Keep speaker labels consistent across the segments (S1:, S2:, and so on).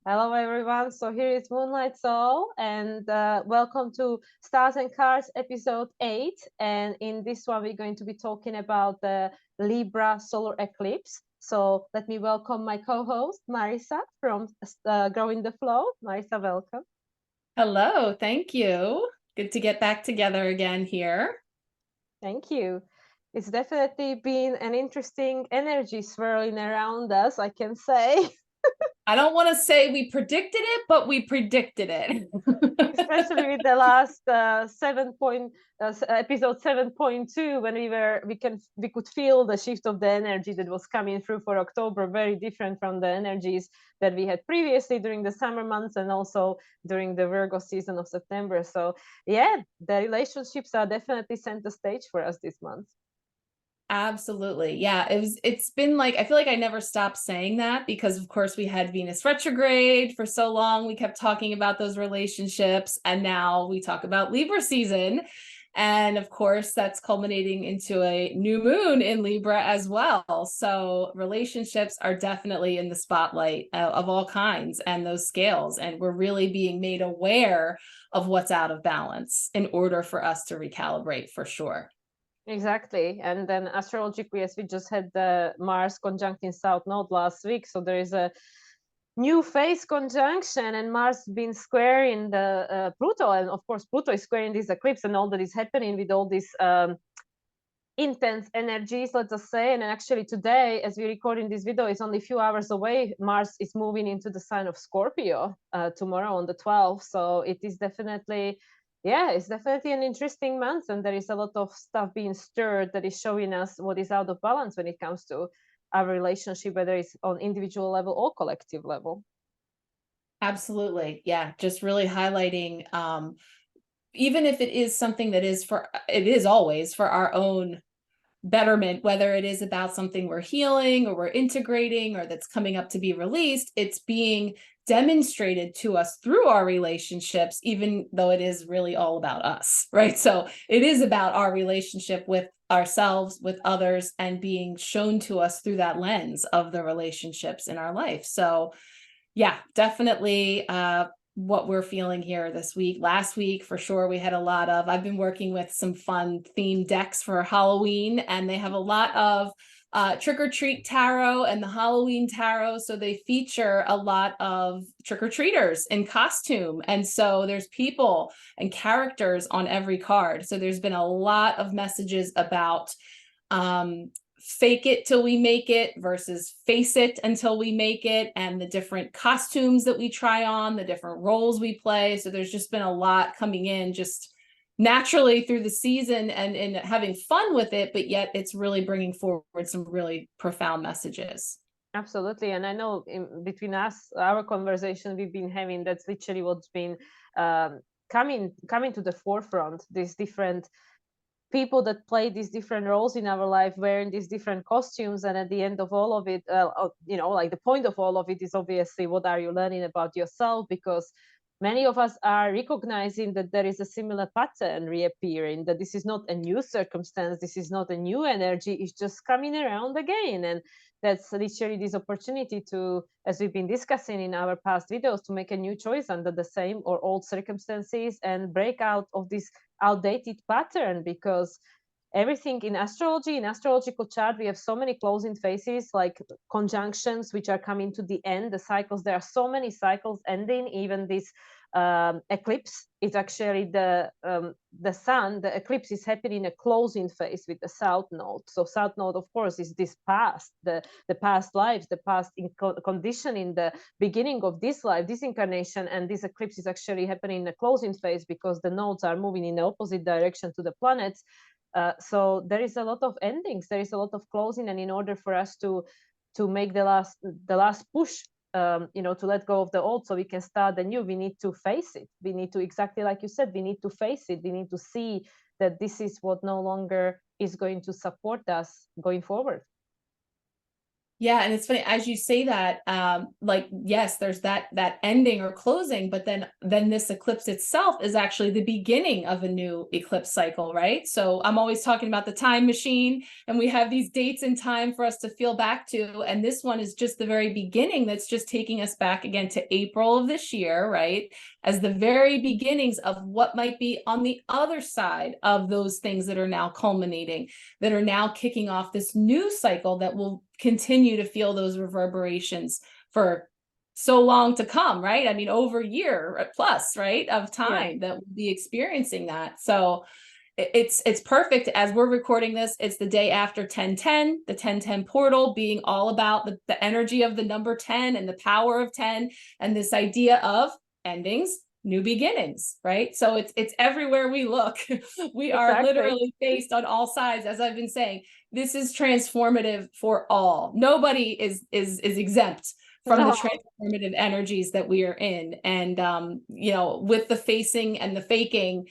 S1: Hello, everyone. So here is Moonlight Soul, and welcome to Stars and Cards episode 8. And in this one, we're going to be talking about the Libra Solar Eclipse. So let me welcome my co-host, Marissa from Growing the Flow. Marissa, welcome.
S2: Hello, thank you. Good to get back together again here.
S1: Thank you. It's definitely been an interesting energy swirling around us, I can say.
S2: I don't want to say we predicted it, but we predicted it.
S1: Especially with the last episode 7.2, when we could feel the shift of the energy that was coming through for October, very different from the energies that we had previously during the summer months and also during the Virgo season of September. So yeah, the relationships are definitely center stage for us this month.
S2: Absolutely. Yeah, it's been like I feel like I never stopped saying that because of course we had Venus retrograde for so long. We kept talking about those relationships and now we talk about Libra season. And of course that's culminating into a new moon in Libra as well. So relationships are definitely in the spotlight of all kinds and those scales, and we're really being made aware of what's out of balance in order for us to recalibrate for sure.
S1: Exactly. And then astrologically, as we just had the Mars conjunct in South Node last week, so there is a new phase conjunction, and Mars being square in the Pluto, and of course Pluto is square in this eclipse, and all that is happening with all these intense energies, let's just say. And actually today, as we're recording this video, it's only a few hours away. Mars is moving into the sign of Scorpio tomorrow on the 12th. So it is definitely, yeah, it's definitely an interesting month, and there is a lot of stuff being stirred that is showing us what is out of balance when it comes to our relationship, whether it's on individual level or collective level.
S2: Absolutely. Yeah, just really highlighting even if it is something that it is always for our own betterment, whether it is about something we're healing or we're integrating or that's coming up to be released, it's being demonstrated to us through our relationships, even though it is really all about us, right? So it is about our relationship with ourselves, with others, and being shown to us through that lens of the relationships in our life. So yeah, definitely what we're feeling here this week. Last week, for sure, we had a lot of, I've been working with some fun themed decks for Halloween, and they have a lot of trick or treat tarot and the Halloween tarot. So they feature a lot of trick or treaters in costume. And so there's people and characters on every card. So there's been a lot of messages about fake it till we make it versus face it until we make it, and the different costumes that we try on, the different roles we play. So there's just been a lot coming in just naturally through the season and having fun with it, but yet it's really bringing forward some really profound messages.
S1: Absolutely. And I know between us, our conversation we've been having, that's literally what's been coming to the forefront. These different people that play these different roles in our life, wearing these different costumes, and at the end of all of it, like the point of all of it is obviously what are you learning about yourself, because many of us are recognizing that there is a similar pattern reappearing, that this is not a new circumstance, this is not a new energy, it's just coming around again. And that's literally this opportunity to, as we've been discussing in our past videos, to make a new choice under the same or old circumstances and break out of this outdated pattern. Because everything in astrology, in astrological chart, we have so many closing phases, like conjunctions which are coming to the end, the cycles, there are so many cycles ending. Even this eclipse is actually the sun, the eclipse is happening in a closing phase with the south node. So south node, of course, is this past, the past lives, the past condition in the beginning of this life, this incarnation. And this eclipse is actually happening in a closing phase because the nodes are moving in the opposite direction to the planets. So there is a lot of endings, there is a lot of closing, and in order for us to make the last push, to let go of the old so we can start the new, we need to face it. We need to, exactly like you said, we need to face it. We need to see that this is what no longer is going to support us going forward.
S2: Yeah, and it's funny as you say that, like, yes, there's that ending or closing, but then this eclipse itself is actually the beginning of a new eclipse cycle, right? So I'm always talking about the time machine, and we have these dates in time for us to feel back to, and this one is just the very beginning that's just taking us back again to April of this year, right? As the very beginnings of what might be on the other side of those things that are now culminating, that are now kicking off this new cycle that will continue to feel those reverberations for so long to come, right? I mean, over a year plus, right, of time that we'll be experiencing that. So it's perfect. As we're recording this, it's the day after 1010, the 1010 portal being all about the energy of the number 10 and the power of 10, and this idea of endings, new beginnings, right? So it's everywhere we look. We are
S1: Exactly.
S2: literally faced on all sides. As I've been saying, this is transformative for all. Nobody is exempt from the
S1: No.
S2: transformative energies that we are in. And you know, with the facing and the faking,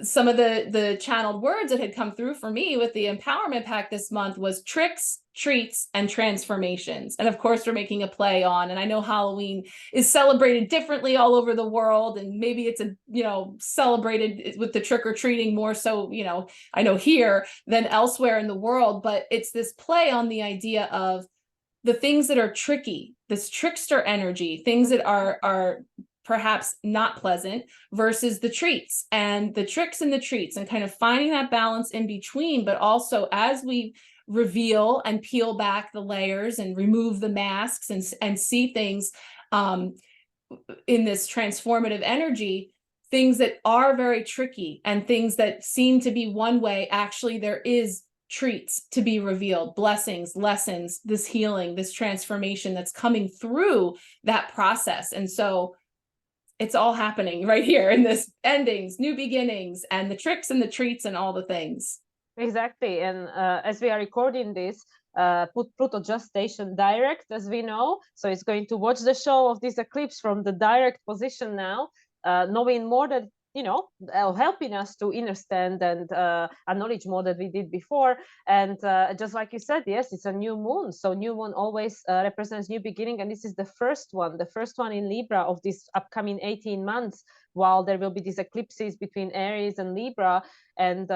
S2: some of the channeled words that had come through for me with the empowerment pack this month was tricks, treats, and transformations. And of course, we're making a play on, and I know Halloween is celebrated differently all over the world, and maybe it's a, you know, celebrated with the trick-or-treating more so, you know, I know here than elsewhere in the world, but it's this play on the idea of the things that are tricky, this trickster energy, things that are perhaps not pleasant, versus the treats and the tricks and the treats, and kind of finding that balance in between. But also, as we reveal and peel back the layers and remove the masks and see things in this transformative energy, things that are very tricky and things that seem to be one way, actually there is treats to be revealed, blessings, lessons, this healing, this transformation that's coming through that process. And so it's all happening right here in this endings, new beginnings, and the tricks and the treats and all the things.
S1: Exactly. And as we are recording this, Pluto just stationed direct, as we know. So it's going to watch the show of this eclipse from the direct position now, knowing more that, you know, helping us to understand and acknowledge more that we did before. And just like you said, yes, it's a new moon. So new moon always represents new beginning. And this is the first one in Libra of this upcoming 18 months, while there will be these eclipses between Aries and Libra. And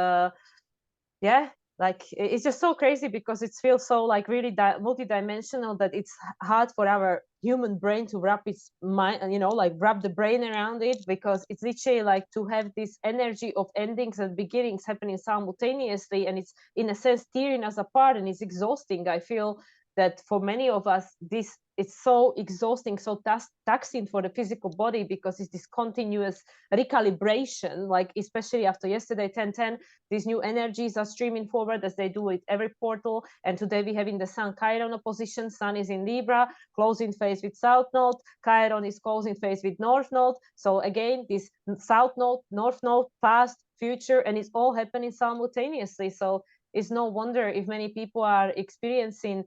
S1: yeah, like it's just so crazy because it feels so like really multidimensional that it's hard for our human brain to wrap its mind, you know, like wrap the brain around it, because it's literally like to have this energy of endings and beginnings happening simultaneously, and it's in a sense tearing us apart, and it's exhausting. I feel that for many of us this it's so exhausting, so taxing for the physical body, because it's this continuous recalibration, like especially after yesterday 1010, these new energies are streaming forward as they do with every portal. And today we have in the Sun Chiron opposition. Sun is in Libra, closing phase with South Node. Chiron is closing phase with North Node. So again, this South Node, North Node, past, future, and it's all happening simultaneously. So it's no wonder if many people are experiencing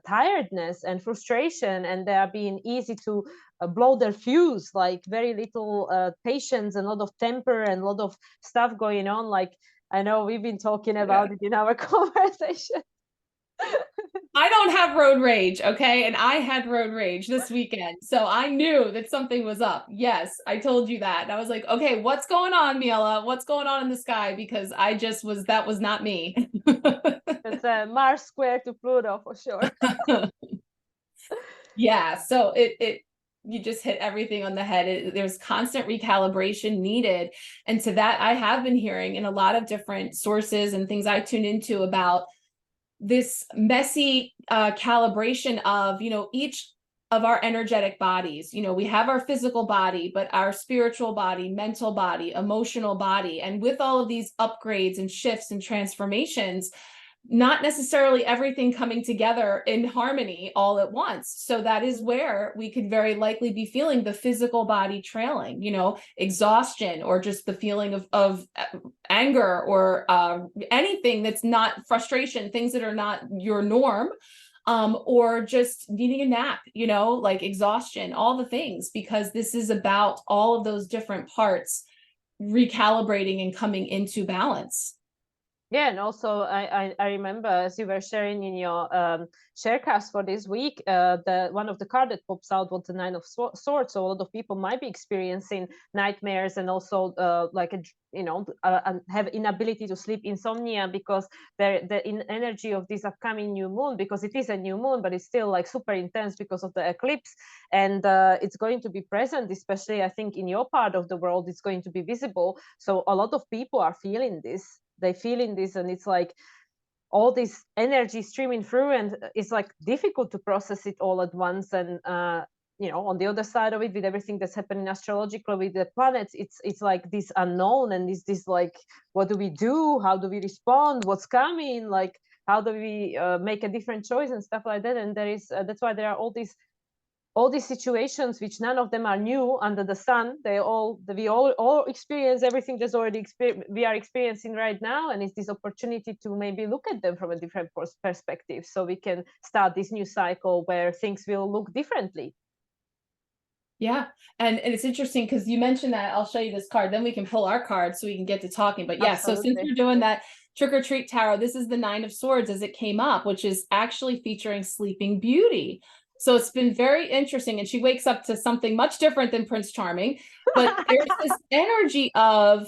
S1: tiredness and frustration, and they are being easy to blow their fuse, like very little patience and a lot of temper and a lot of stuff going on. Like I know we've been talking about it in our conversation.
S2: I don't have road rage, okay? And I had road rage this weekend. So I knew that something was up. Yes, I told you that. And I was like, okay, what's going on, Miela? What's going on in the sky? Because I just was, that was not me.
S1: It's a Mars square to Pluto for sure.
S2: Yeah, so it you just hit everything on the head. There's constant recalibration needed. And to that, I have been hearing in a lot of different sources and things I tune into about this messy calibration of, you know, each of our energetic bodies. You know, we have our physical body, but our spiritual body, mental body, emotional body. And with all of these upgrades and shifts and transformations, not necessarily everything coming together in harmony all at once. So that is where we could very likely be feeling the physical body trailing, you know, exhaustion, or just the feeling of anger, or anything that's not frustration, things that are not your norm, or just needing a nap, you know, like exhaustion, all the things, because this is about all of those different parts recalibrating and coming into balance.
S1: Yeah, and also I remember as you were sharing in your sharecast for this week, the one of the card that pops out was the Nine of Swords. So a lot of people might be experiencing nightmares and also like a have inability to sleep, insomnia, because the energy of this upcoming new moon, because it is a new moon, but it's still like super intense because of the eclipse, and it's going to be present, especially I think in your part of the world, it's going to be visible. So a lot of people are feeling this, they feeling this, and it's like all this energy streaming through, and it's like difficult to process it all at once. And on the other side of it, with everything that's happening astrologically with the planets, it's like this unknown, and this like, what do we do, how do we respond, what's coming, like how do we make a different choice and stuff like that. And there is that's why there are all these situations which none of them are new under the sun. We all experience everything that's already we are experiencing right now, and it's this opportunity to maybe look at them from a different perspective, so we can start this new cycle where things will look differently.
S2: Yeah. And it's interesting because you mentioned that. I'll show you this card, then we can pull our card so we can get to talking. But yeah, so since
S1: Absolutely.
S2: we're doing that trick or treat tarot, this is the Nine of Swords as it came up, which is actually featuring Sleeping Beauty. So it's been very interesting. And she wakes up to something much different than Prince Charming. But there's this energy of,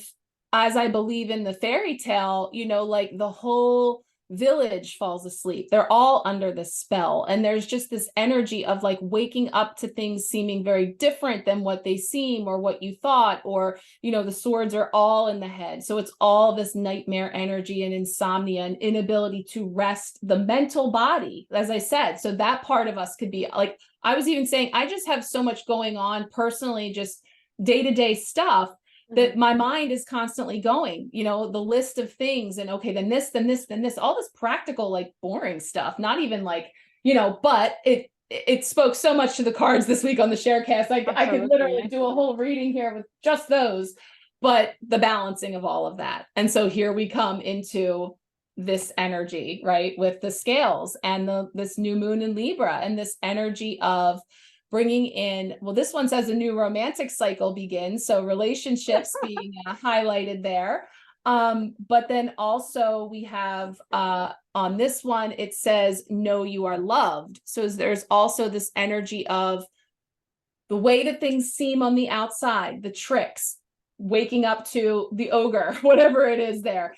S2: as I believe in the fairy tale, like the whole village falls asleep. They're all under the spell. And there's just this energy of like waking up to things seeming very different than what they seem or what you thought, or, the swords are all in the head. So it's all this nightmare energy and insomnia and inability to rest the mental body, as I said. So that part of us could be like, I was even saying, I just have so much going on personally, just day-to-day stuff, that my mind is constantly going, the list of things, and okay, then this, then this, then this, all this practical, like boring stuff, not even like, but it spoke so much to the cards this week on the Sharecast. I could literally do a whole reading here with just those, but the balancing of all of that. And so here we come into this energy, right, with the scales and this new moon in Libra, and this energy of bringing in, well, this one says a new romantic cycle begins, so relationships being highlighted there. But then also we have on this one, it says, know you are loved. So there's also this energy of the way that things seem on the outside, the tricks, waking up to the ogre, whatever it is there.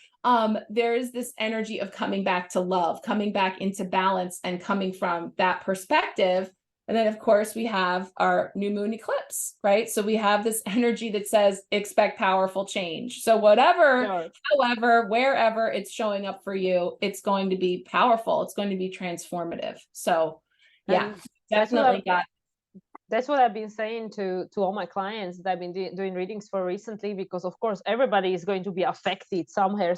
S2: There is this energy of coming back to love, coming back into balance, and coming from that perspective. And then, of course, we have our new moon eclipse, right? So we have this energy that says, expect powerful change. So whatever, however, wherever it's showing up for you, it's going to be powerful. It's going to be transformative. So yeah, definitely got.
S1: That's what I've been saying to all my clients that I've been doing readings for recently, because of course everybody is going to be affected somewhere,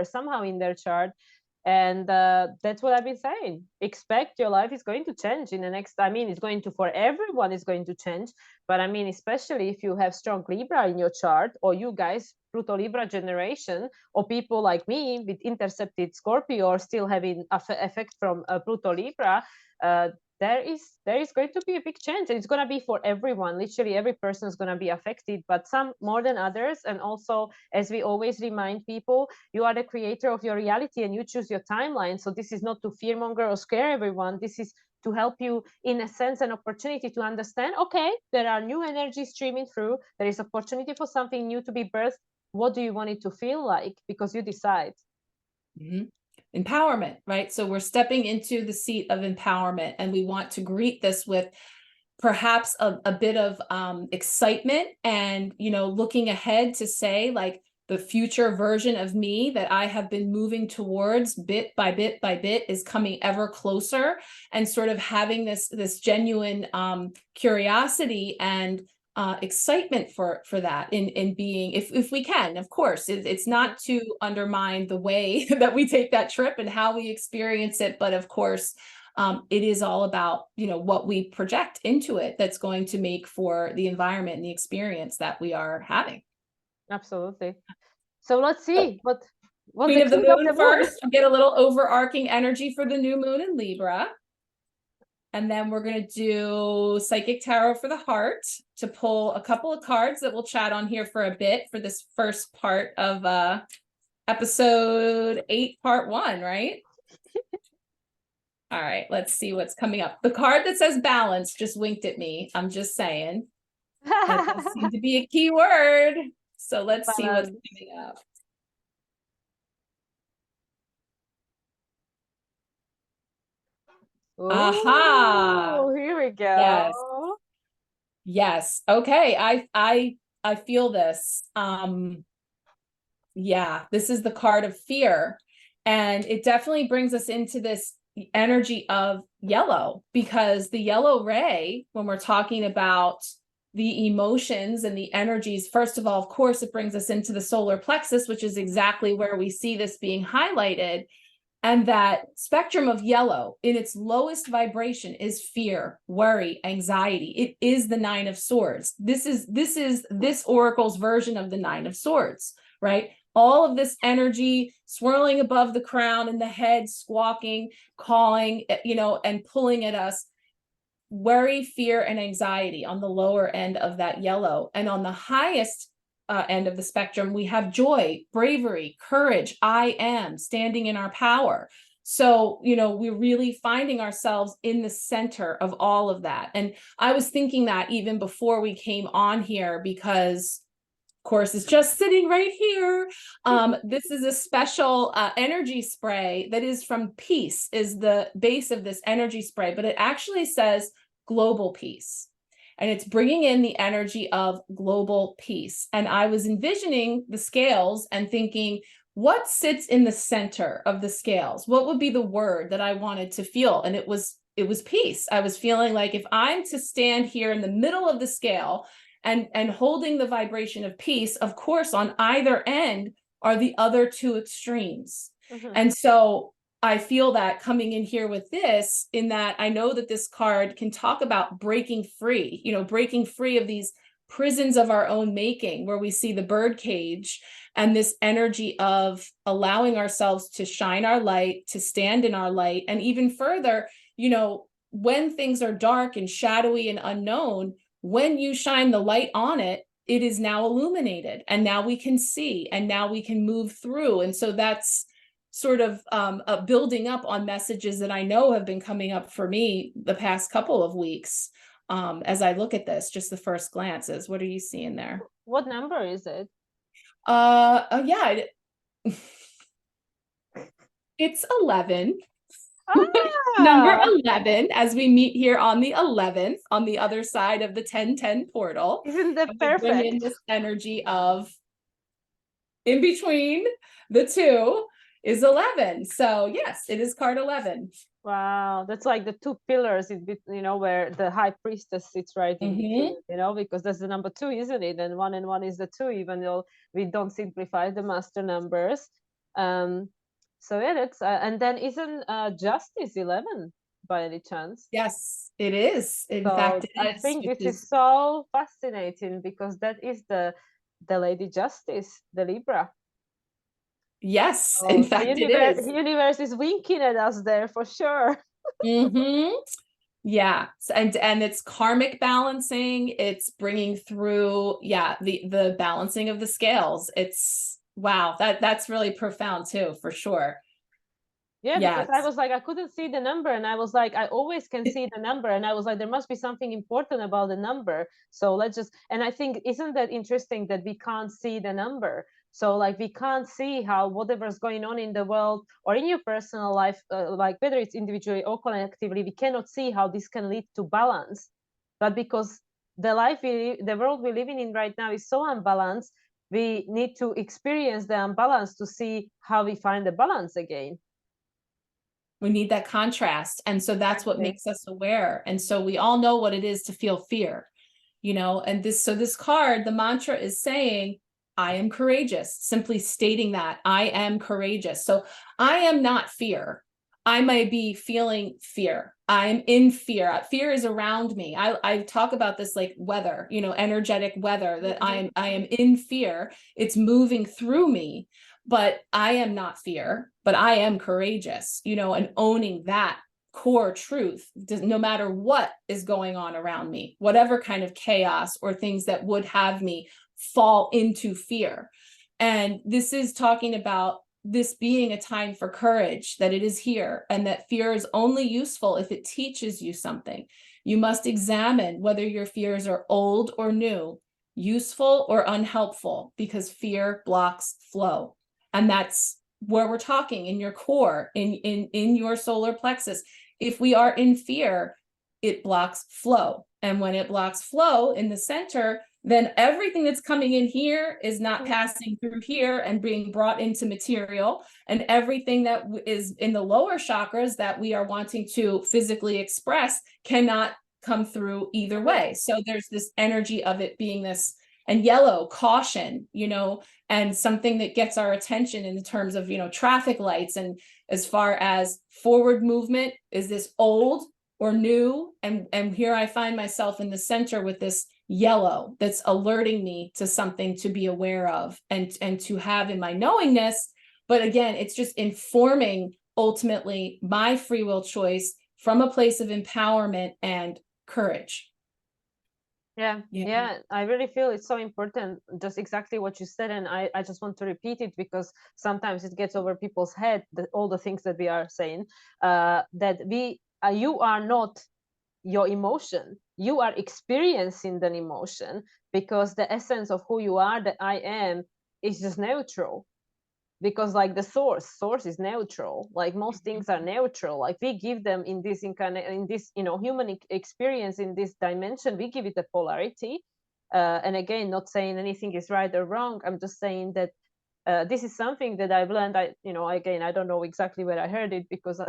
S1: somehow in their chart. And that's what I've been saying. Expect your life is going to change in the next, it's going to, for everyone is going to change. But especially if you have strong Libra in your chart, or you guys, Pluto Libra generation, or people like me with intercepted Scorpio or still having effect from Pluto Libra, there is going to be a big change, and it's going to be for everyone. Literally every person is going to be affected, but some more than others. And also, as we always remind people, you are the creator of your reality and you choose your timeline. So this is not to fearmonger or scare everyone. This is to help you, in a sense, an opportunity to understand, okay, there are new energies streaming through, there is opportunity for something new to be birthed. What do you want it to feel like? Because you decide.
S2: Empowerment, right? So we're stepping into the seat of empowerment, and we want to greet this with perhaps a bit of excitement, and looking ahead to say, like, the future version of me that I have been moving towards bit by bit by bit is coming ever closer, and sort of having this genuine curiosity and excitement for that in being, if we can, of course, it's not to undermine the way that we take that trip and how we experience it, but of course it is all about what we project into it that's going to make for the environment and the experience that we are having.
S1: Absolutely. So let's see what
S2: Queen of the Moon first. We'll get a little overarching energy for the new moon in Libra. And then we're going to do Psychic Tarot for the Heart to pull a couple of cards that we'll chat on here for a bit for this first part of episode 8, part 1, right? All right, let's see what's coming up. The card that says balance just winked at me. I'm just saying. That does seem to be a key word. So let's see what's coming up. Aha.
S1: Here we go.
S2: Yes. Yes. Okay. I feel this. Yeah, this is the card of fear. And it definitely brings us into this energy of yellow, because the yellow ray, when we're talking about the emotions and the energies, first of all, of course, it brings us into the solar plexus, which is exactly where we see this being highlighted. And that spectrum of yellow in its lowest vibration is fear, worry, anxiety. It is the 9 of swords. This is this oracle's version of the 9 of swords, right? All of this energy swirling above the crown and the head, squawking, calling, and pulling at us. Worry, fear, and anxiety on the lower end of that yellow. And on the highest end of the spectrum, we have joy, bravery, courage. I am standing in our power. So, we're really finding ourselves in the center of all of that. And I was thinking that even before we came on here, because of course, it's just sitting right here. This is a special energy spray that is from Peace, is the base of this energy spray, but it actually says global peace. And it's bringing in the energy of global peace. And I was envisioning the scales and thinking, what sits in the center of the scales? What would be the word that I wanted to feel? And it was peace. I was feeling like if I'm to stand here in the middle of the scale and holding the vibration of peace, of course, on either end are the other two extremes. Mm-hmm. And so I feel that coming in here with this, in that I know that this card can talk about breaking free, breaking free of these prisons of our own making, where we see the bird cage and this energy of allowing ourselves to shine our light, to stand in our light. And even further, when things are dark and shadowy and unknown, when you shine the light on it, it is now illuminated, and now we can see, and now we can move through. And so that's sort of building up on messages that I know have been coming up for me the past couple of weeks. As I look at this, just the first glances, what are you seeing there?
S1: What number is it?
S2: Yeah, it's 11. Number 11, as we meet here on the 11th, on the other side of the 1010 portal.
S1: Isn't that perfect?
S2: Bring in this energy of in between the two is 11. So yes, it is card 11.
S1: Wow, that's like the two pillars, where the high priestess sits right in between, because that's the number 2, isn't it? And 1 is the 2, even though we don't simplify the master numbers. So yeah, that's and then isn't Justice 11 by any chance?
S2: Yes, it is. In fact, it
S1: I think this is so fascinating, because that is the Lady Justice, the Libra.
S2: Yes, in fact, it is.
S1: The universe is winking at us there for sure.
S2: Mm-hmm. Yeah, and it's karmic balancing. It's bringing through, the balancing of the scales. It's wow, that's really profound too, for sure.
S1: Yeah, because I was like, I couldn't see the number, and I was like, I always can see the number, and I was like, there must be something important about the number. So and I think, isn't that interesting that we can't see the number? So like, we can't see how whatever's going on in the world or in your personal life, like whether it's individually or collectively, we cannot see how this can lead to balance. But because the world we're living in right now is so unbalanced, we need to experience the unbalance to see how we find the balance again.
S2: We need that contrast. And so that's what makes us aware. And so we all know what it is to feel fear, and this card, the mantra is saying, I am courageous, simply stating that I am courageous. So I am not fear. I might be feeling fear. I'm in fear. Fear is around me. I talk about this like weather, energetic weather, that I am in fear. It's moving through me, but I am not fear, but I am courageous, and owning that core truth, no matter what is going on around me, whatever kind of chaos or things that would have me fall into fear. And this is talking about this being a time for courage, that it is here, and that fear is only useful if it teaches you something. You must examine whether your fears are old or new, useful or unhelpful, because fear blocks flow. And that's where we're talking, in your core, in your solar plexus. If we are in fear, it blocks flow. And when it blocks flow in the center, then everything that's coming in here is not passing through here and being brought into material. And everything that is in the lower chakras that we are wanting to physically express cannot come through either way. So there's this energy of it being this, and yellow, caution, you know, and something that gets our attention in terms of, you know, traffic lights. And as far as forward movement, is this old or new? And here I find myself in the center with this yellow that's alerting me to something to be aware of and to have in my knowingness. But again, it's just informing ultimately my free will choice from a place of empowerment and courage.
S1: Yeah, I really feel it's so important, just exactly what you said. And I just want to repeat it because sometimes it gets over people's head, all the things that we are saying, that you are not your emotion. You are experiencing an emotion, because the essence of who you are, that I am, is just neutral. Because like the source is neutral. Like most things are neutral. Like we give them in this in this, you know, human experience, in this dimension, we give it a polarity. And again, not saying anything is right or wrong. I'm just saying that this is something that I've learned. Again, I don't know exactly where I heard it, because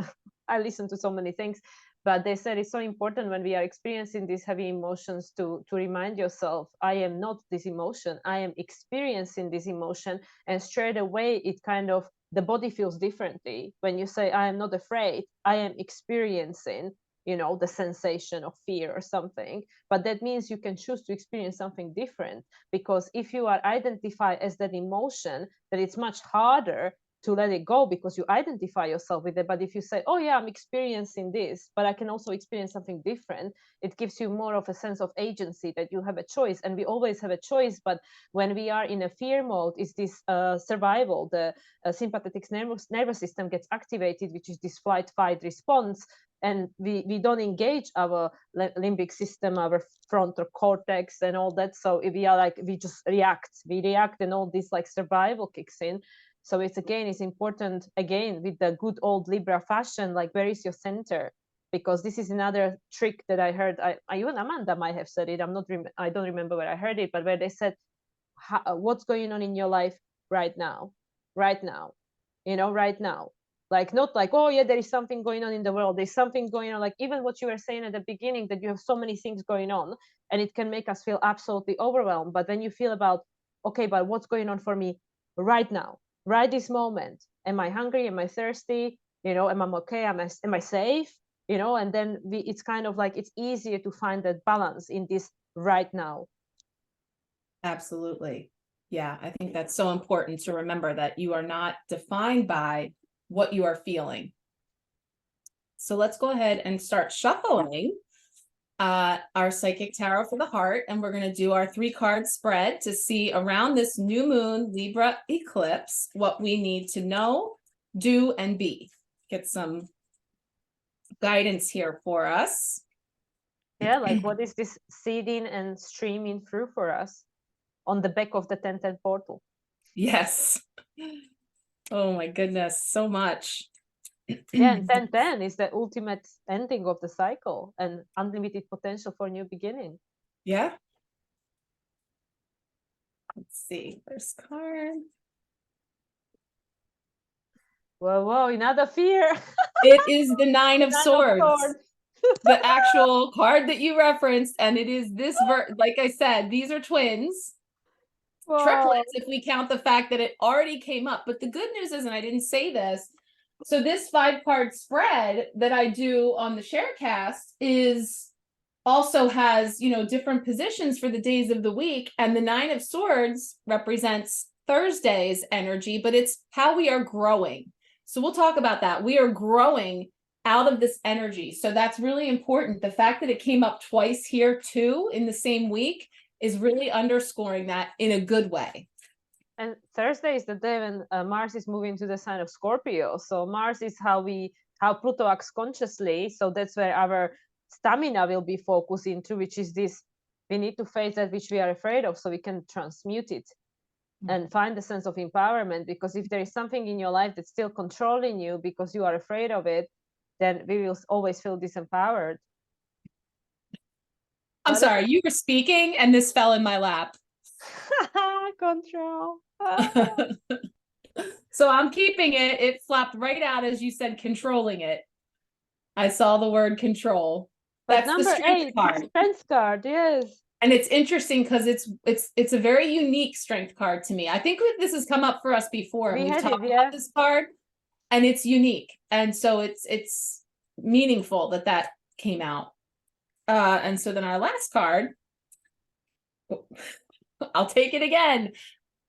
S1: I listen to so many things, but they said it's so important when we are experiencing these heavy emotions to remind yourself, I am not this emotion, I am experiencing this emotion. And straight away, it kind of, the body feels differently when you say, I am not afraid, I am experiencing, you know, the sensation of fear or something. But that means you can choose to experience something different, because if you are identified as that emotion, then it's much harder to let it go, because you identify yourself with it. But if you say, oh yeah, I'm experiencing this, but I can also experience something different, it gives you more of a sense of agency, that you have a choice. And we always have a choice. But when we are in a fear mode, is this survival, the sympathetic nervous system gets activated, which is this flight fight response. And we don't engage our limbic system, our frontal cortex and all that. So if we are like, we just react, and all this like survival kicks in. So it's important, again, with the good old Libra fashion, like, where is your center? Because this is another trick that I heard. I even Amanda might have said it. I don't remember where I heard it, but where they said, what's going on in your life right now, right now, right now. Like, not like, oh yeah, there is something going on in the world, there's something going on, like even what you were saying at the beginning, that you have so many things going on, and it can make us feel absolutely overwhelmed. But when you feel about, okay, but what's going on for me right now, right this moment? Am I hungry? Am I thirsty? Am I okay? Am I safe? And then it's kind of like, it's easier to find that balance in this right now.
S2: Absolutely. Yeah, I think that's so important to remember, that you are not defined by what you are feeling. So let's go ahead and start shuffling our psychic tarot for the heart, and we're going to do our 3-card spread to see, around this new moon Libra eclipse, what we need to know, do, and be. Get some guidance here for us.
S1: Yeah, like what is this seeding and streaming through for us on the back of the 1010 portal?
S2: Yes. Oh my goodness, so much.
S1: Yeah, and 1010 is the ultimate ending of the cycle and unlimited potential for new beginning.
S2: Yeah. Let's see, first card.
S1: Whoa, another fear.
S2: It is the 9 of Swords.
S1: Swords.
S2: The actual card that you referenced, and it is this like I said, these are twins. Whoa. Triplets, if we count the fact that it already came up. But the good news is, and I didn't say this, so this 5-card spread that I do on the Sharecast also has, different positions for the days of the week. And the 9 of Swords represents Thursday's energy, but it's how we are growing. So we'll talk about that. We are growing out of this energy. So that's really important. The fact that it came up twice here too in the same week is really underscoring that in a good way.
S1: And Thursday is the day when Mars is moving to the sign of Scorpio. So Mars is how Pluto acts consciously. So that's where our stamina will be focused into, which is this, we need to face that which we are afraid of so we can transmute it and find a sense of empowerment. Because if there is something in your life that's still controlling you because you are afraid of it, then we will always feel disempowered.
S2: I'm sorry, you were speaking and this fell in my lap.
S1: Control.
S2: So I'm keeping it. It flopped right out as you said controlling it. I saw the word control.
S1: But
S2: That's
S1: number
S2: the strength
S1: 8,
S2: card.
S1: strength card, yes.
S2: And it's interesting because it's a very unique strength card to me. I think this has come up for us before, and we've talked about this card, and it's unique, and so it's meaningful that came out. And so then our last card, I'll take it again.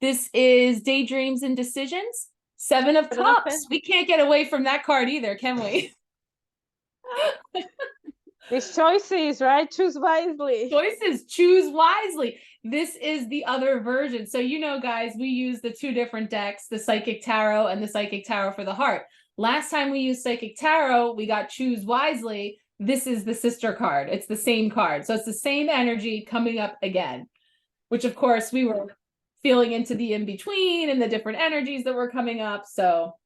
S2: This is Daydreams and Decisions. 7 of Cups. We can't get away from that card either, can we?
S1: These choices, right? Choose wisely.
S2: Choices, choose wisely. This is the other version. So, you know, guys, we use the 2 different decks, the Psychic Tarot and the Psychic Tarot for the Heart. Last time we used Psychic Tarot, we got Choose Wisely. This is the sister card. It's the same card. So it's the same energy coming up again, which of course we were feeling into the in-between and the different energies that were coming up. So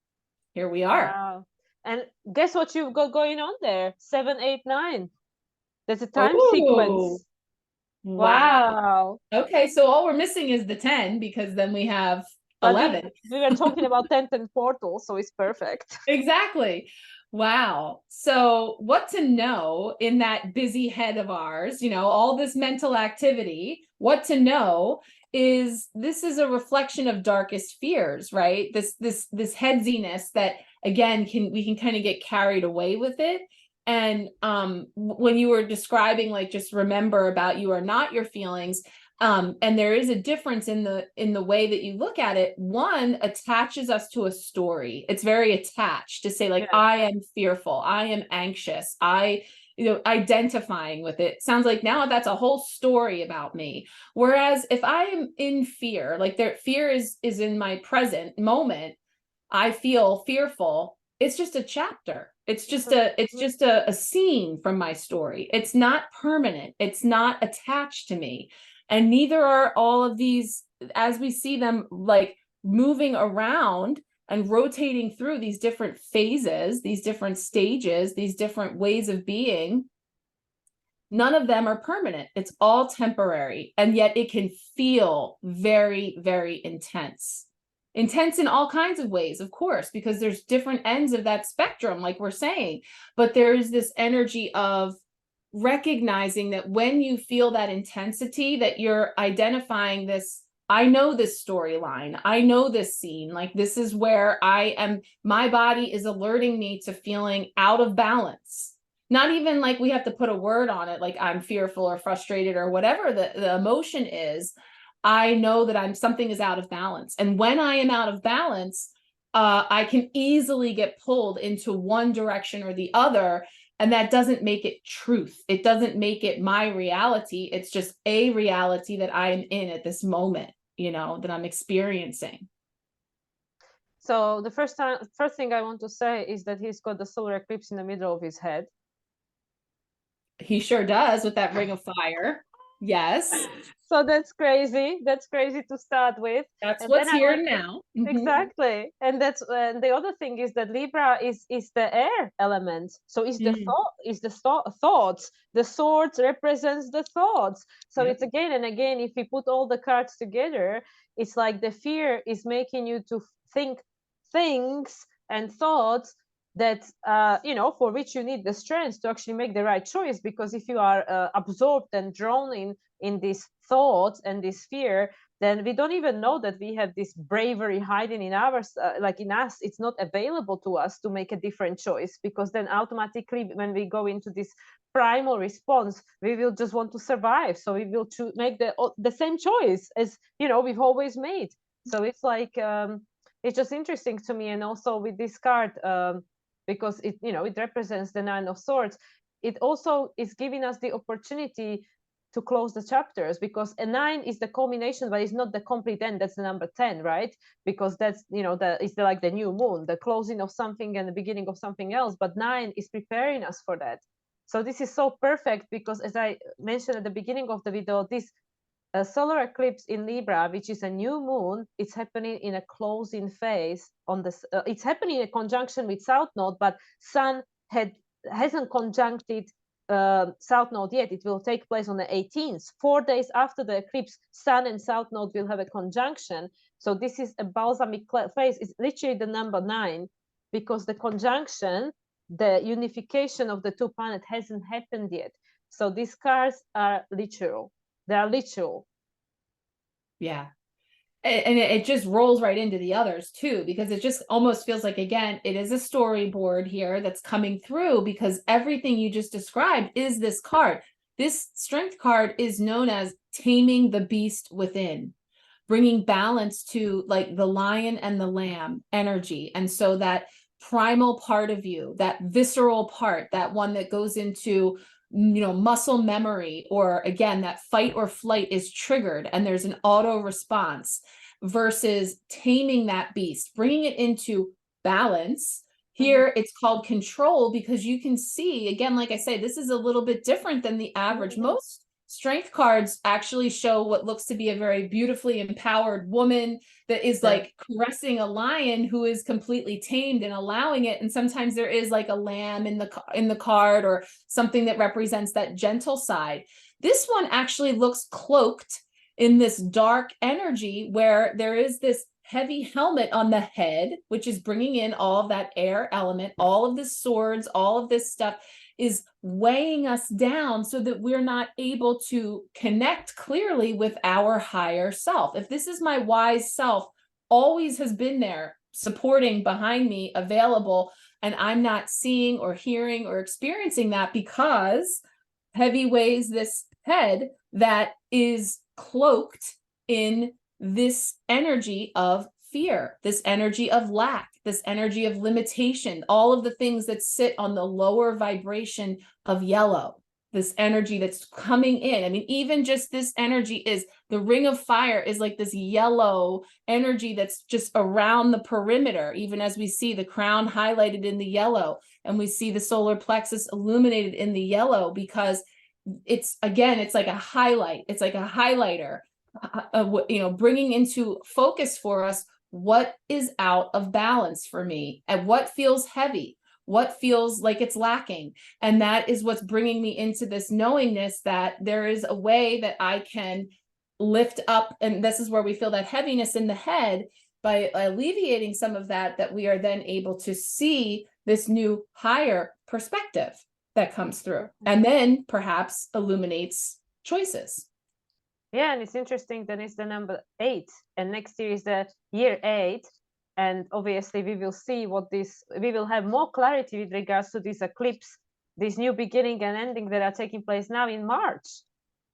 S2: here we are.
S1: Wow. And guess what you've got going on there? 7, 8, 9. There's a time sequence. Wow.
S2: Okay, so all we're missing is the 10 because then we have 11.
S1: We were talking about 10 portals, so it's perfect.
S2: Exactly. Wow. So what to know in that busy head of ours, you know, all this mental activity, what to know is this is a reflection of darkest fears, right? This headsiness that again we can kind of get carried away with it. And when you were describing, like, just remember about you are not your feelings, and there is a difference in the way that you look at it. One attaches us to a story. It's very attached to say, like, I am fearful, I am anxious, identifying with it sounds like now that's a whole story about me. Whereas if I am in fear, like fear is in my present moment, I feel fearful, it's just a chapter. It's just a scene from my story. It's not permanent. It's not attached to me. And neither are all of these, as we see them like moving around and rotating through these different phases, these different stages, these different ways of being. None of them are permanent. It's all temporary. And yet it can feel very, very intense. Intense in all kinds of ways, of course, because there's different ends of that spectrum, like we're saying. But there is this energy of recognizing that when you feel that intensity, that you're identifying this, I know this storyline, I know this scene, like this is where I am, my body is alerting me to feeling out of balance. Not even like we have to put a word on it, like I'm fearful or frustrated or whatever the emotion is. I know that something is out of balance. And when I am out of balance, I can easily get pulled into one direction or the other. And that doesn't make it truth. It doesn't make it my reality. It's just a reality that I'm in at this moment, you know, that I'm experiencing.
S1: So the first thing I want to say is that he's got the solar eclipse in the middle of his head.
S2: He sure does, with that ring of fire. Yes.
S1: So that's crazy. That's crazy to start with.
S2: That's what's here now.
S1: Exactly. And that's the other thing is that Libra is the air element. So it's the thoughts. The sword represents the thoughts. So it's again and again, if we put all the cards together, it's like the fear is making you to think things and thoughts that for which you need the strength to actually make the right choice. Because if you are absorbed and drawn in these thoughts and this fear, then we don't even know that we have this bravery hiding in ours, like in us. It's not available to us to make a different choice, because then automatically when we go into this primal response, we will just want to survive. So we will make the same choice as we've always made. So it's like it's just interesting to me. And also with this card, because it represents the 9 of Swords, it also is giving us the opportunity to close the chapters, because a 9 is the culmination, but it's not the complete end. That's the number 10, right? Because that's, you know, it's like the new moon, the closing of something and the beginning of something else. But 9 is preparing us for that. So this is so perfect, because as I mentioned at the beginning of the video, this solar eclipse in Libra, which is a new moon, it's happening in a closing phase on this. It's happening in a conjunction with South Node, but Sun hasn't conjuncted South Node yet. It will take place on the 18th. 4 days after the eclipse, Sun and South Node will have a conjunction. So this is a balsamic phase. It's literally the number 9, because the conjunction, the unification of the two planets hasn't happened yet. So these cards are literal. They are literal.
S2: Yeah. And it just rolls right into the others too, because it just almost feels like, again, it is a storyboard here that's coming through, because everything you just described is this card. This strength card is known as taming the beast within, bringing balance to like the lion and the lamb energy. And so that primal part of you, that visceral part, that one that goes into, you know, muscle memory, or again, that fight or flight is triggered and there's an auto response, versus taming that beast, bringing it into balance. Here it's called control, because you can see, again, like I say, this is a little bit different than the average. Most strength cards actually show what looks to be a very beautifully empowered woman that is like caressing a lion who is completely tamed and allowing it. And sometimes there is like a lamb in the card, or something that represents that gentle side. This one actually looks cloaked in this dark energy, where there is this heavy helmet on the head, which is bringing in all of that air element. All of the swords, all of this stuff is weighing us down so that we're not able to connect clearly with our higher self. If this is my wise self, always has been there, supporting behind me, available, and I'm not seeing or hearing or experiencing that, because heavy weighs this head that is cloaked in this energy of fear, this energy of lack, this energy of limitation, all of the things that sit on the lower vibration of yellow, this energy that's coming in. I mean, even just this energy is, the ring of fire is like this yellow energy that's just around the perimeter, even as we see the crown highlighted in the yellow, and we see the solar plexus illuminated in the yellow, because it's, again, it's like a highlight. It's like a highlighter, you know, bringing into focus for us what is out of balance for me, and what feels heavy, what feels like it's lacking. And that is what's bringing me into this knowingness that there is a way that I can lift up. And this is where we feel that heaviness in the head. By alleviating some of that, that we are then able to see this new higher perspective that comes through, and then perhaps illuminates choices.
S1: Yeah, and it's interesting that it's the number 8, and next year is the year 8, and obviously we will see we will have more clarity with regards to this eclipse, this new beginning and ending that are taking place now in March,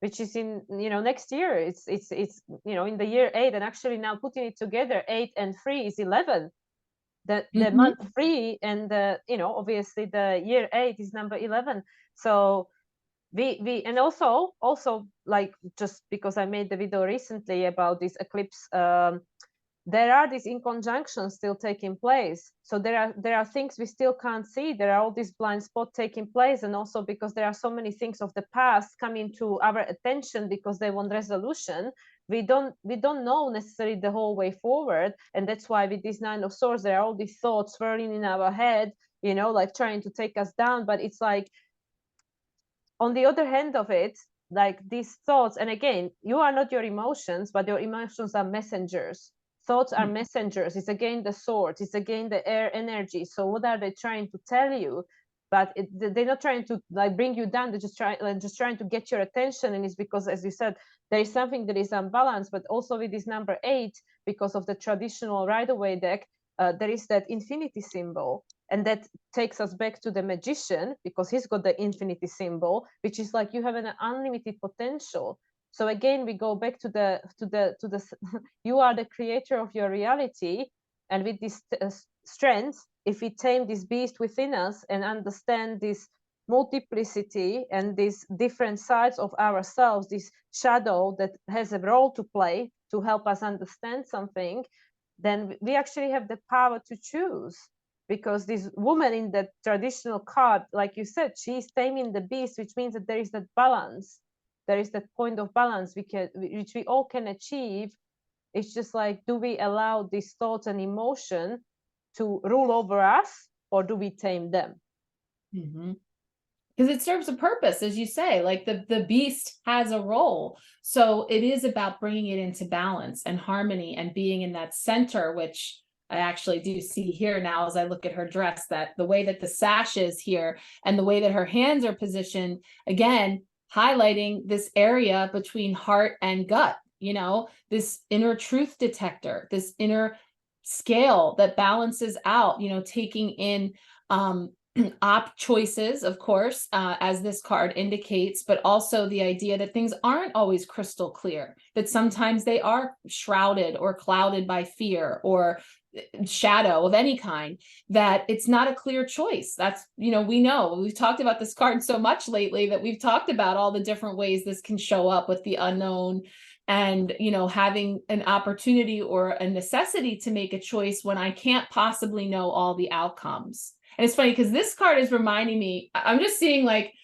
S1: which is in, you know, next year. It's you know, in the year 8, and actually now putting it together, 8 and 3 is 11. The month 3 and the, you know, obviously the year 8 is number 11. So we and also like, just because I made the video recently about this eclipse, there are these inconjunctions still taking place. So there are things we still can't see. There are all these blind spots taking place, and also because there are so many things of the past coming to our attention because they want resolution. We don't know necessarily the whole way forward, and that's why with this 9 of Swords, there are all these thoughts swirling in our head, you know, like trying to take us down. But it's like, on the other hand of it, like these thoughts, and again, you are not your emotions, but your emotions are messengers. Thoughts are messengers. It's again the swords, it's again the air energy. So what are they trying to tell you? But they're not trying to like bring you down. They're just trying to get your attention. And it's because, as you said, there is something that is unbalanced. But also with this number 8, because of the traditional Rider-Waite deck, there is that infinity symbol. And that takes us back to the magician, because he's got the infinity symbol, which is like you have an unlimited potential. So again, we go back to the you are the creator of your reality. And with this strength, if we tame this beast within us and understand this multiplicity and these different sides of ourselves, this shadow that has a role to play to help us understand something, then we actually have the power to choose. Because this woman in the traditional card, like you said, she's taming the beast, which means that there is that balance. There is that point of balance which we all can achieve. It's just like, do we allow these thoughts and emotion to rule over us, or do we tame them?
S2: Because it serves a purpose, as you say, like the beast has a role. So it is about bringing it into balance and harmony and being in that center, which I actually do see here now as I look at her dress, that the way that the sash is here and the way that her hands are positioned, again, highlighting this area between heart and gut, you know, this inner truth detector, this inner scale that balances out, you know, taking in op choices, of course, as this card indicates, but also the idea that things aren't always crystal clear, that sometimes they are shrouded or clouded by fear or shadow of any kind, that it's not a clear choice. That's, you know, we've talked about this card so much lately that we've talked about all the different ways this can show up with the unknown, and, you know, having an opportunity or a necessity to make a choice when I can't possibly know all the outcomes. And it's funny because this card is reminding me, I'm just seeing, like,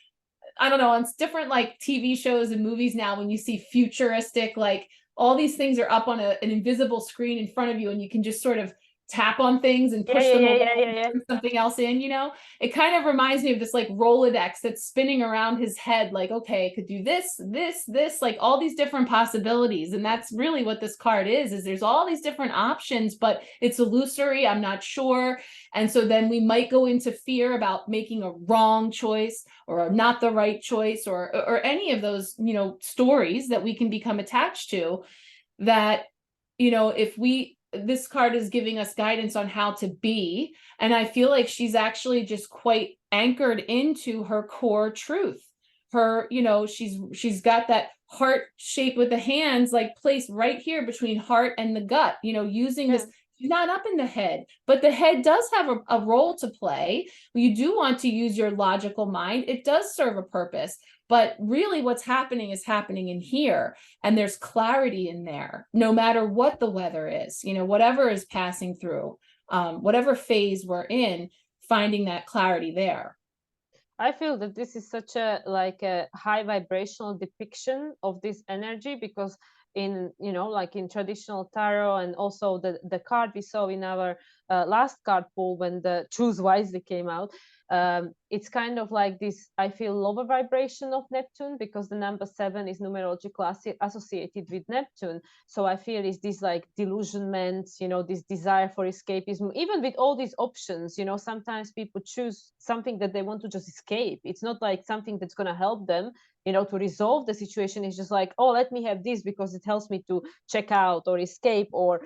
S2: I don't know, on different like TV shows and movies now, when you see futuristic, like all these things are up on an invisible screen in front of you, and you can just sort of tap on things and push them away and turn something else in, you know. It kind of reminds me of this like Rolodex that's spinning around his head, like, okay, I could do this, like all these different possibilities. And that's really what this card is there's all these different options, but it's illusory, I'm not sure. And so then we might go into fear about making a wrong choice or not the right choice, or any of those, you know, stories that we can become attached to, that, you know, this card is giving us guidance on how to be. And I feel like she's actually just quite anchored into her core truth. Her, you know, she's got that heart shape with the hands like placed right here between heart and the gut, you know, using this. She's not up in the head, but the head does have a role to play. You do want to use your logical mind. It does serve a purpose. But really what's happening is happening in here, and there's clarity in there, no matter what the weather is, you know, whatever is passing through, whatever phase we're in, finding that clarity there.
S1: I feel that this is such a like a high vibrational depiction of this energy, because in, you know, like in traditional tarot, and also the card we saw in our last card pool when the Choose Wisely came out, it's kind of like this, I feel, lower vibration of Neptune, because the number 7 is numerologically associated with Neptune. So I feel it's this like delusionment, you know, this desire for escapism. Even with all these options, you know, sometimes people choose something that they want to just escape. It's not like something that's going to help them, you know, to resolve the situation. It's just like, oh, let me have this because it helps me to check out or escape or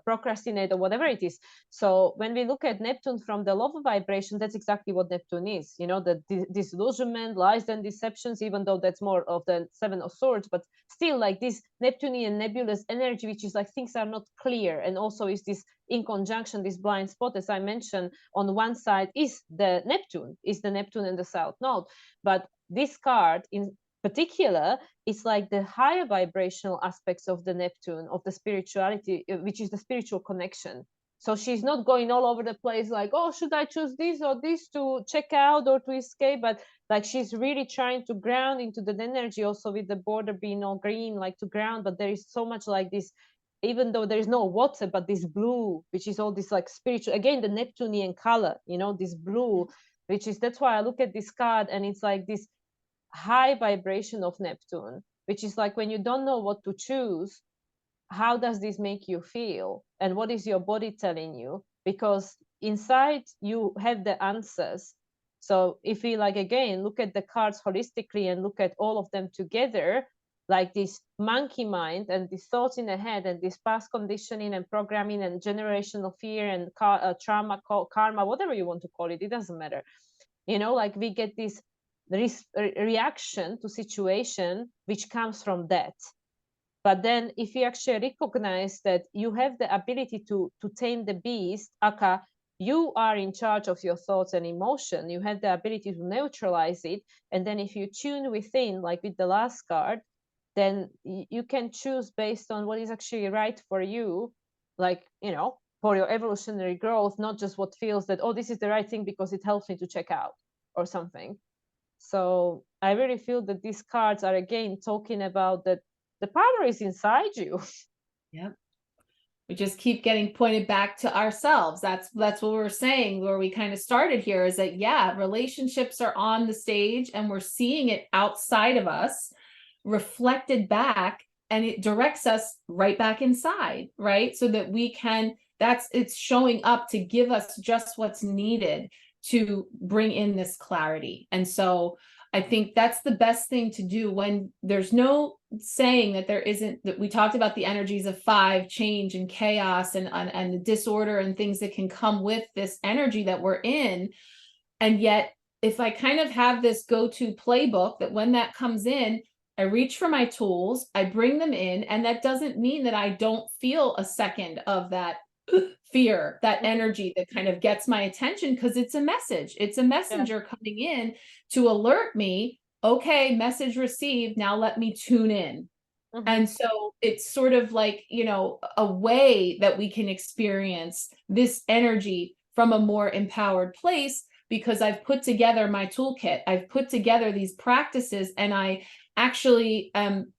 S1: procrastinate or whatever it is. So when we look at Neptune from the lower vibration, that's exactly what Neptune is, you know, the disillusionment, lies and deceptions, even though that's more of the 7 of Swords, but still like this Neptunian nebulous energy, which is like things are not clear. And also is this in conjunction, this blind spot, as I mentioned, on one side is the Neptune and the South Node. But this card in particular is like the higher vibrational aspects of the Neptune, of the spirituality, which is the spiritual connection. So she's not going all over the place like, oh, should I choose this or this to check out or to escape? But like she's really trying to ground into the energy, also with the border being all green, like to ground. But there is so much like this, even though there is no water, but this blue, which is all this like spiritual, again, the Neptunian color, you know, this blue, which is, that's why I look at this card and it's like this high vibration of Neptune, which is like when you don't know what to choose, how does this make you feel? And what is your body telling you? Because inside you have the answers. So if we like, again, look at the cards holistically and look at all of them together, like this monkey mind and these thoughts in the head and this past conditioning and programming and generational fear and trauma, karma, whatever you want to call it, it doesn't matter. You know, like we get this reaction to situation which comes from that. But then if you actually recognize that you have the ability to tame the beast, aka you are in charge of your thoughts and emotion. You have the ability to neutralize it. And then if you tune within, like with the last card, then you can choose based on what is actually right for you, like, you know, for your evolutionary growth, not just what feels that, oh, this is the right thing because it helps me to check out or something. So I really feel that these cards are again talking about that the power is inside you.
S2: Yep. We just keep getting pointed back to ourselves. That's what we're saying, where we kind of started here, is that, yeah, relationships are on the stage and we're seeing it outside of us, reflected back, and it directs us right back inside, right? So that we can, it's showing up to give us just what's needed to bring in this clarity. And so I think that's the best thing to do when there's no saying that there isn't, that we talked about the energies of 5, change and chaos and the disorder and things that can come with this energy that we're in. And yet, if I kind of have this go-to playbook that when that comes in, I reach for my tools, I bring them in, and that doesn't mean that I don't feel a second of that fear, that energy that kind of gets my attention, because it's a message. It's a messenger coming in to alert me, okay, message received, now let me tune in. And so it's sort of like, you know, a way that we can experience this energy from a more empowered place, because I've put together my toolkit. I've put together these practices, and I actually am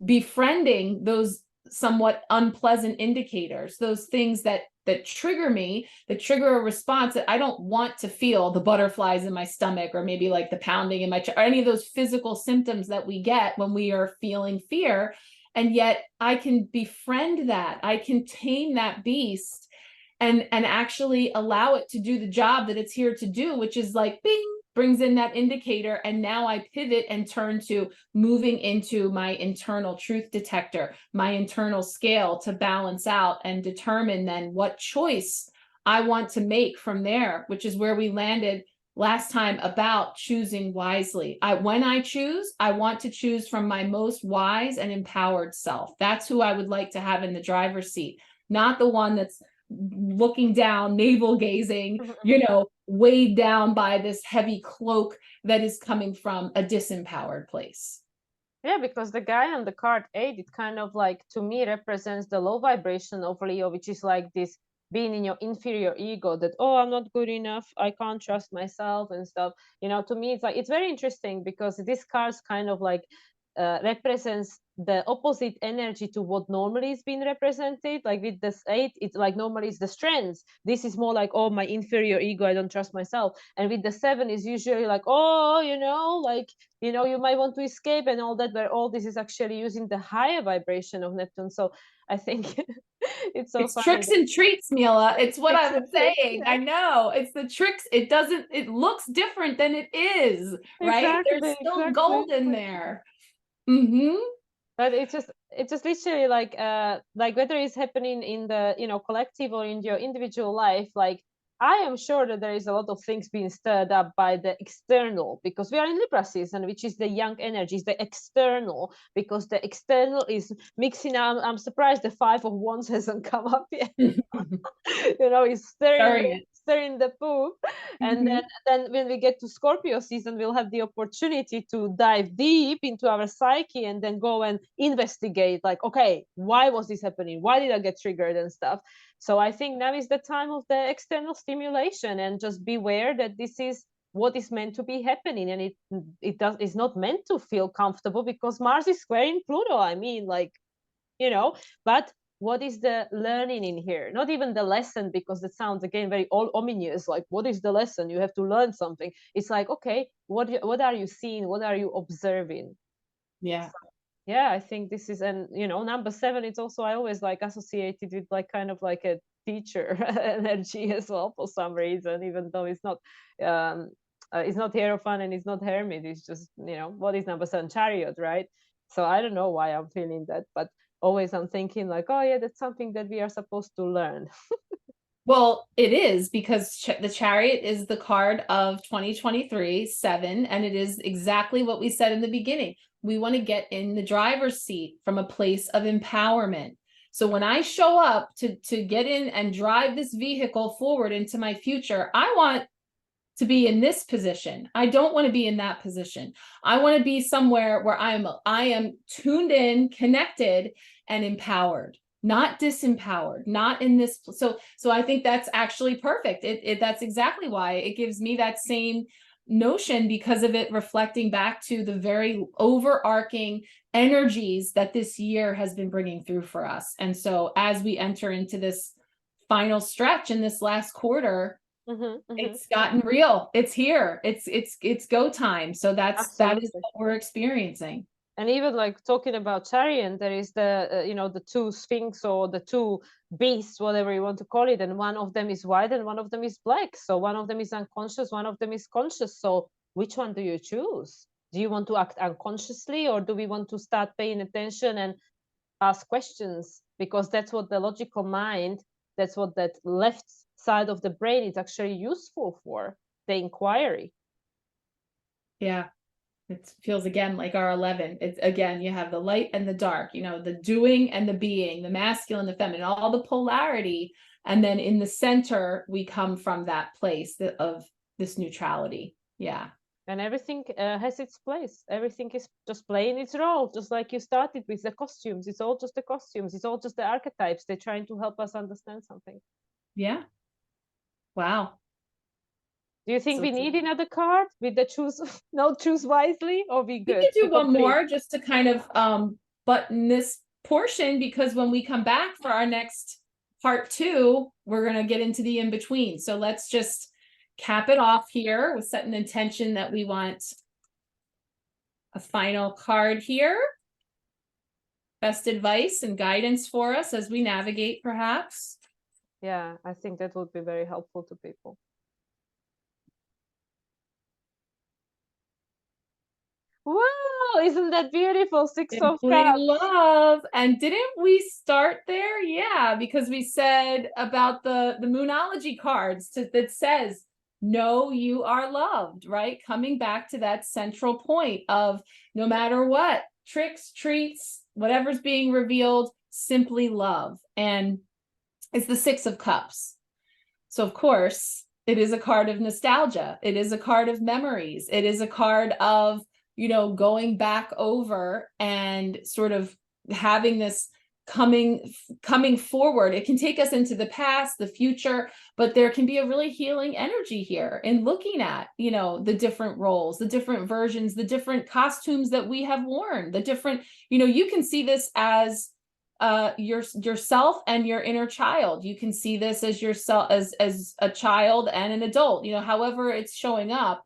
S2: befriending those somewhat unpleasant indicators, those things that trigger me, that trigger a response that I don't want to feel, the butterflies in my stomach, or maybe like the pounding in my chest, or any of those physical symptoms that we get when we are feeling fear. And yet I can befriend that. I can tame that beast and actually allow it to do the job that it's here to do, which is like, bing, brings in that indicator. And now I pivot and turn to moving into my internal truth detector, my internal scale, to balance out and determine then what choice I want to make from there, which is where we landed last time about choosing wisely. When I choose, I want to choose from my most wise and empowered self. That's who I would like to have in the driver's seat, not the one that's looking down, navel gazing, you know, weighed down by this heavy cloak that is coming from a disempowered place.
S1: Yeah, because the guy on the card 8, it kind of like, to me, represents the low vibration of Leo, which is like this being in your inferior ego, that, oh, I'm not good enough, I can't trust myself and stuff. You know, to me, it's like, it's very interesting because this card's kind of like represents the opposite energy to what normally is being represented. Like with this 8, it's like normally it's the strengths. This is more like, oh, my inferior ego, I don't trust myself. And with the 7 is usually like, oh, you know, like, you know, you might want to escape and all that, where all this is actually using the higher vibration of Neptune. So I think it's so funny.
S2: Tricks and treats, Mila. It's what I was saying.
S1: Yeah.
S2: I know. It's the tricks. It looks different than it is, right? There's still gold in there.
S1: But it's just literally like whether it's happening in the, you know, collective or in your individual life, like I am sure that there is a lot of things being stirred up by the external, because we are in Libra season, which is the young energies, the external, because the external is mixing up. I'm surprised the 5 of Wands hasn't come up yet. You know, it's stirring the poop. And then when we get to Scorpio season, we'll have the opportunity to dive deep into our psyche and then go and investigate, like, okay, why was this happening? Why did I get triggered and stuff? So I think now is the time of the external stimulation, and just beware that this is what is meant to be happening, and it's not meant to feel comfortable, because Mars is squaring Pluto. I mean, like, you know, but what is the learning in here? Not even the lesson, because it sounds again very all ominous, like, what is the lesson? You have to learn something. It's like, okay, what are you seeing? What are you observing?
S2: Yeah.
S1: So, yeah, I think this is, and you know, number 7, it's also, I always like associated with like kind of like a teacher energy as well, for some reason, even though it's not Hierophant and it's not Hermit. It's just, you know, what is number 7? Chariot, right? So I don't know why I'm feeling that, but always I'm thinking like, oh yeah, that's something that we are supposed to learn.
S2: Well, it is, because the Chariot is the card of 2023, 7, and it is exactly what we said in the beginning. We want to get in the driver's seat from a place of empowerment. So when I show up to get in and drive this vehicle forward into my future, I want to be in this position. I don't want to be in that position. I want to be somewhere where I am tuned in, connected, and empowered, not disempowered, not in this. So I think that's actually perfect. That's exactly why it gives me that same notion, because of it reflecting back to the very overarching energies that this year has been bringing through for us. And so as we enter into this final stretch in this last quarter, it's gotten real. It's here. It's go time. So that is what we're experiencing.
S1: And even like talking about Chariot, there is the you know, the two sphinx or the two beasts, whatever you want to call it, and one of them is white and one of them is black. So one of them is unconscious, one of them is conscious. So which one do you choose? Do you want to act unconsciously, or do we want to start paying attention and ask questions? Because that's what the logical mind, that's what that left side of the brain is actually useful for, the inquiry.
S2: Yeah. It feels again like our 11. It's again, you have the light and the dark, you know, the doing and the being, the masculine, the feminine, all the polarity. And then in the center, we come from that place of this neutrality. Yeah.
S1: And everything has its place. Everything is just playing its role, just like you started with the costumes. It's all just the costumes. It's all just the archetypes. They're trying to help us understand something.
S2: Yeah. Wow.
S1: Do you think we need another card with the choose wisely, or we good?
S2: We could do one more just to kind of button this portion, because when we come back for our next part 2, we're going to get into the in-between. So let's just cap it off here with set an intention that we want a final card here. Best advice and guidance for us as we navigate, perhaps.
S1: Yeah, I think that would be very helpful to people. Wow, isn't that beautiful? Six of Cups.
S2: Love. And didn't we start there? Yeah, because we said about the Moonology cards that says, know you are loved, right? Coming back to that central point of no matter what, tricks, treats, whatever's being revealed, simply love. And it's the 6 of Cups. So of course, it is a card of nostalgia. It is a card of memories. It is a card of, you know, going back over and sort of having this coming forward. It can take us into the past, the future, but there can be a really healing energy here in looking at, you know, the different roles, the different versions, the different costumes that we have worn, the different, you know, you can see this as yourself and your inner child. You can see this as yourself, as a child and an adult, you know, however it's showing up.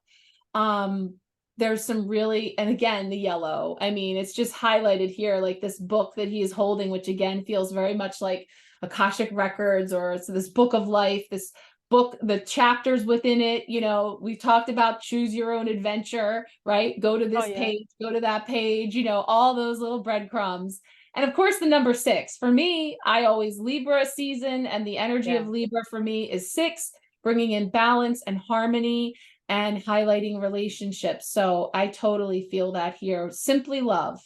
S2: There's some really, and again, the yellow, I mean, it's just highlighted here, like this book that he is holding, which again feels very much like Akashic Records, or so this book of life, this book, the chapters within it, you know, we've talked about choose your own adventure, right? Go to this page, go to that page, you know, all those little breadcrumbs. And of course, the number 6 for me, I always Libra season, and the energy of Libra for me is 6, bringing in balance and harmony and highlighting relationships. So I totally feel that here. Simply love.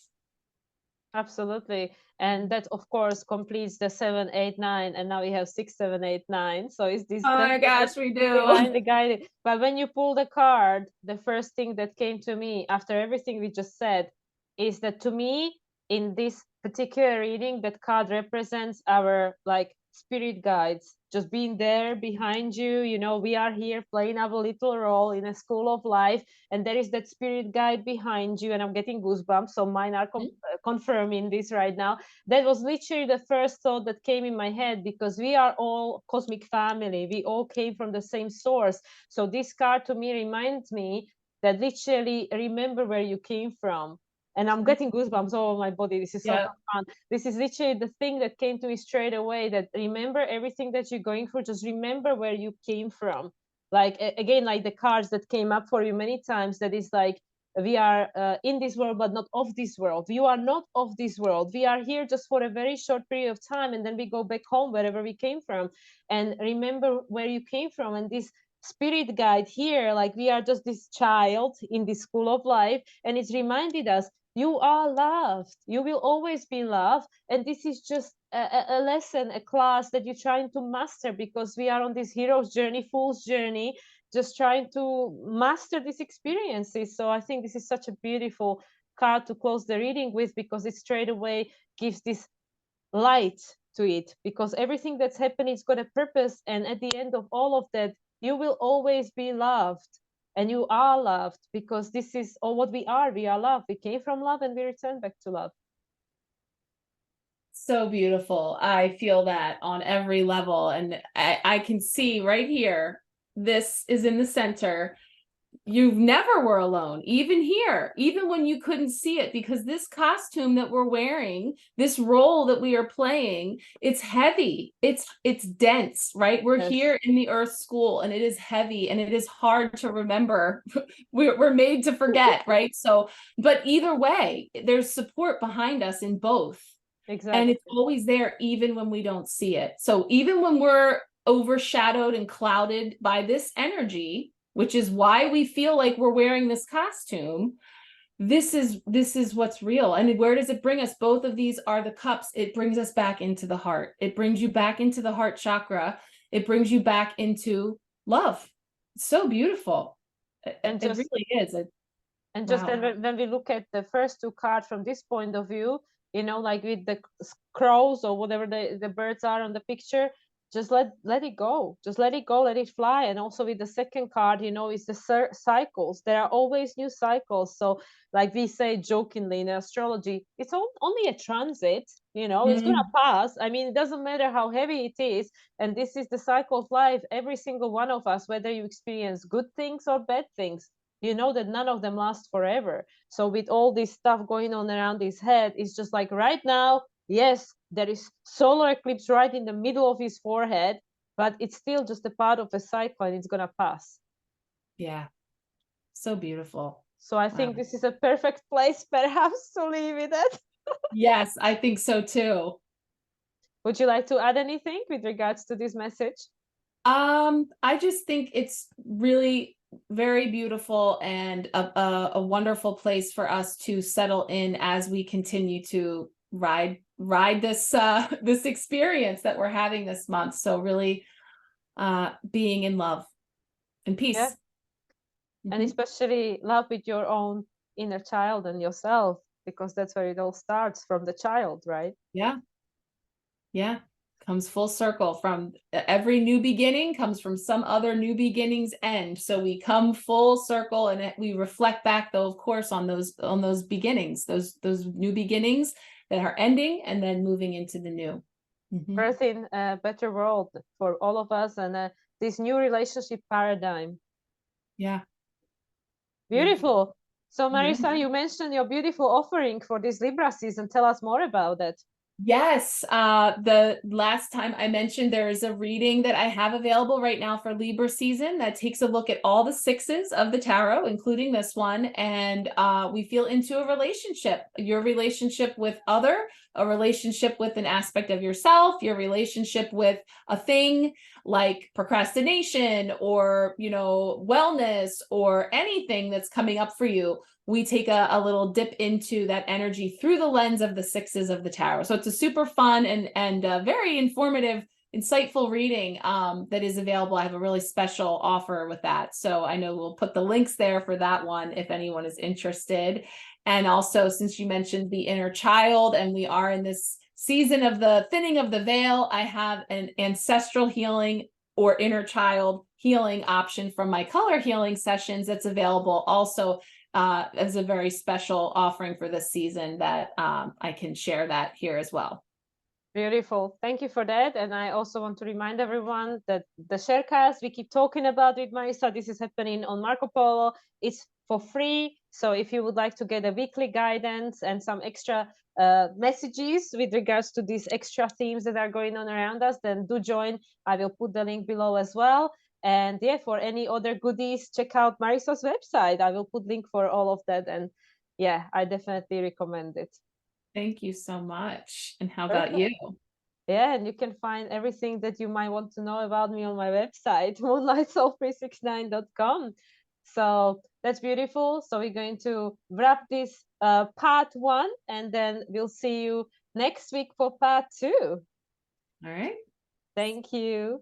S1: Absolutely. And that, of course, completes the 7, 8, 9. And now we have 6, 7, 8, 9. So is this?
S2: Oh my gosh, we do.
S1: Divinely guided. But when you pull the card, the first thing that came to me after everything we just said is that, to me, in this particular reading, that card represents our like spirit guides just being there behind you. You know, we are here playing our little role in a school of life, and there is that spirit guide behind you. And I'm getting goosebumps, so mine are confirming this right now. That was literally the first thought that came in my head, because we are all cosmic family. We all came from the same source. So this card to me reminds me that literally remember where you came from. And I'm getting goosebumps all over my body. This is so fun. This is literally the thing that came to me straight away, that remember everything that you're going through. Just remember where you came from. Like, again, like the cards that came up for you many times, that is like, we are in this world, but not of this world. You are not of this world. We are here just for a very short period of time, and then we go back home, wherever we came from. And remember where you came from. And this spirit guide here, like we are just this child in this school of life, and it's reminded us, you are loved. You will always be loved. And this is just a lesson, a class that you're trying to master, because we are on this hero's journey, fool's journey, just trying to master these experiences. So I think this is such a beautiful card to close the reading with, because it straight away gives this light to it, because everything that's happening has got a purpose, and at the end of all of that, you will always be loved, and you are loved, because this is all what we are. We are love. We came from love and we return back to love.
S2: So beautiful. I feel that on every level. And I can see right here, this is in the center. You never were alone, even here, even when you couldn't see it, because this costume that we're wearing, this role that we are playing, it's heavy, it's dense, right? We're
S1: Yes.
S2: here in the earth school, and it is heavy and it is hard to remember. We're made to forget, right? So, but either way, there's support behind us in both.
S1: Exactly.
S2: And it's always there, even when we don't see it. So even when we're overshadowed and clouded by this energy, which is why we feel like we're wearing this costume, this is what's real. And where does it bring us? Both of these are the cups. It brings us back into the heart. It brings you back into the heart chakra. It brings you back into love. It's so beautiful.
S1: And
S2: it really is.
S1: And just
S2: Wow.
S1: when we look at the first two cards from this point of view, you know, like with the crows or whatever the birds are on the picture, just let it go. Just let it go, let it fly. And also with the second card, you know, is the cycles. There are always new cycles. So like we say jokingly in astrology, it's only a transit, you know, it's going to pass. I mean, it doesn't matter how heavy it is. And this is the cycle of life. Every single one of us, whether you experience good things or bad things, you know that none of them last forever. So with all this stuff going on around his head, it's just like right now, yes, there is solar eclipse right in the middle of his forehead, but it's still just a part of a cycle, and it's gonna pass.
S2: Yeah. So beautiful.
S1: So I think this is a perfect place perhaps to leave it at.
S2: Yes, I think so too.
S1: Would you like to add anything with regards to this message?
S2: I just think it's really very beautiful and a wonderful place for us to settle in as we continue to ride this this experience that we're having this month. So really being in love and peace.
S1: Yeah. And especially love with your own inner child and yourself, because that's where it all starts, from the child, right?
S2: Yeah. Yeah. Comes full circle. From every new beginning comes from some other new beginning's end. So we come full circle, and we reflect back, though, of course, on those beginnings, those new beginnings that are ending and then moving into the new.
S1: Birthing a better world for all of us, and this new relationship paradigm.
S2: Yeah.
S1: Beautiful. So
S2: Yeah.
S1: Marissa, you mentioned your beautiful offering for this Libra season. Tell us more about it.
S2: Yes, the last time I mentioned, there is a reading that I have available right now for Libra season that takes a look at all the sixes of the tarot, including this one, and we feel into a relationship, your relationship with other, a relationship with an aspect of yourself, your relationship with a thing like procrastination or, you know, wellness or anything that's coming up for you. We take a little dip into that energy through the lens of the sixes of the tarot. So it's a super fun and very informative, insightful reading that is available. I have a really special offer with that. So I know we'll put the links there for that one if anyone is interested. And also, since you mentioned the inner child, and we are in this season of the thinning of the veil, I have an ancestral healing or inner child healing option from my color healing sessions that's available also as a very special offering for this season that I can share that here as well.
S1: Beautiful. Thank you for that. And I also want to remind everyone that the sharecast we keep talking about with Marissa, this is happening on Marco Polo. It's for free. So if you would like to get a weekly guidance and some extra messages with regards to these extra themes that are going on around us, then do join. I will put the link below as well. And yeah, for any other goodies, check out Marissa's website. I will put link for all of that. And yeah, I definitely recommend it.
S2: Thank you so much. And how about you?
S1: Yeah, and you can find everything that you might want to know about me on my website, moonlightsoul369.com. So that's beautiful. So we're going to wrap this part 1, and then we'll see you next week for part 2.
S2: All right.
S1: Thank you.